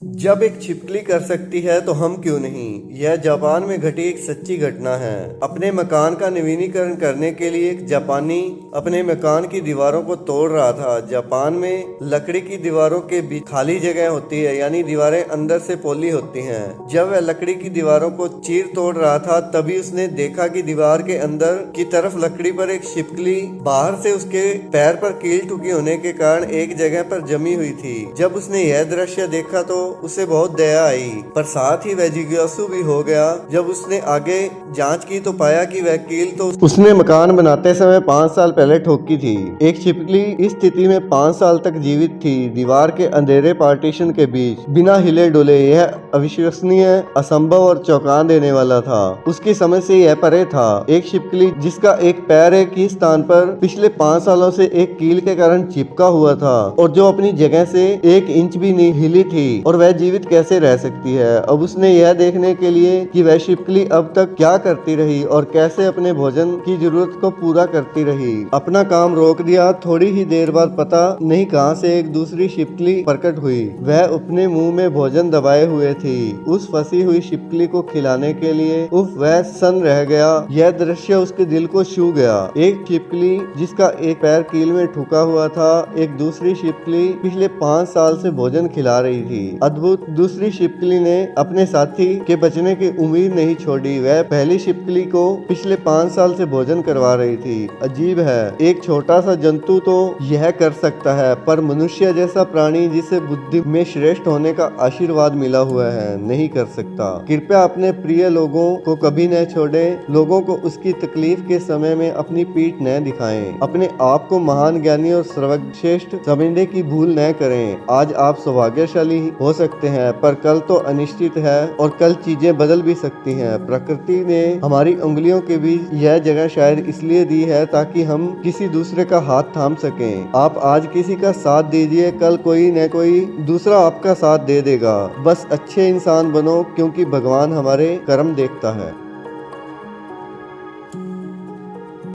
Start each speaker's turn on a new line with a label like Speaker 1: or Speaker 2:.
Speaker 1: जब एक छिपकली कर सकती है तो हम क्यों नहीं। यह जापान में घटी एक सच्ची घटना है। अपने मकान का नवीनीकरण करने के लिए एक जापानी अपने मकान की दीवारों को तोड़ रहा था। जापान में लकड़ी की दीवारों के बीच खाली जगह होती है, यानी दीवारें अंदर से पोली होती हैं। जब वह लकड़ी की दीवारों को चीर तोड़ रहा था तभी उसने देखा कि दीवार के अंदर की तरफ लकड़ी पर एक छिपकली बाहर से उसके पैर पर कील ठुकी होने के कारण एक जगह पर जमी हुई थी। जब उसने यह दृश्य देखा तो उसे बहुत दया आई, पर साथ ही वह जिज्ञासु भी हो गया। जब उसने आगे जांच की तो पाया कि वह कील तो उसने मकान बनाते समय 5 साल पहले ठोकी थी। एक छिपकली इस स्थिति में 5 साल तक जीवित थी, दीवार के अंधेरे पार्टीशन के बीच बिना हिले डुले। यह अविश्वसनीय, असंभव और चौंका देने वाला था। उसकी समझ से यह परे था। एक छिपकली जिसका एक पैर एक ही स्थान पर पिछले 5 सालों से एक कील के कारण चिपका हुआ था और जो अपनी जगह से 1 इंच भी नहीं हिली थी, और वह जीवित कैसे रह सकती है। अब उसने यह देखने के लिए कि वह छिपकली अब तक क्या करती रही और कैसे अपने भोजन की जरूरत को पूरा करती रही, अपना काम रोक दिया। थोड़ी ही देर बाद पता नहीं कहां से एक दूसरी छिपकली प्रकट हुई। वह अपने मुंह में भोजन दबाए हुए थी। उस फंसी हुई छिपकली को खिलाने के लिए वह सन्न रह गया। यह दृश्य उसके दिल को छू गया। एक छिपकली जिसका एक पैर कील में ठुका हुआ था, एक दूसरी छिपकली पिछले 5 साल से भोजन खिला रही थी। अद्भुत। दूसरी छिपकली ने अपने साथी के बचने की उम्मीद नहीं छोड़ी। वह पहली छिपकली को पिछले 5 साल से भोजन करवा रही थी। अजीब है, एक छोटा सा जंतु तो यह कर सकता है, पर मनुष्य जैसा प्राणी जिसे बुद्धि में श्रेष्ठ होने का आशीर्वाद मिला हुआ है, नहीं कर सकता। कृपया अपने प्रिय लोगों को कभी न छोड़ें। लोगों को उसकी तकलीफ के समय में अपनी पीठ न दिखाएं। अपने आप को महान, ज्ञानी और सर्वश्रेष्ठ समझने की भूल न करें। आज आप सौभाग्यशाली हो सकते हैं, पर कल तो अनिश्चित है और कल चीजें बदल भी सकती हैं। प्रकृति ने हमारी उंगलियों के बीच यह जगह शायद इसलिए दी है ताकि हम किसी दूसरे का हाथ थाम सकें। आप आज किसी का साथ दीजिए, कल कोई न कोई दूसरा आपका साथ दे देगा। बस अच्छे इंसान बनो, क्योंकि भगवान हमारे कर्म देखता है।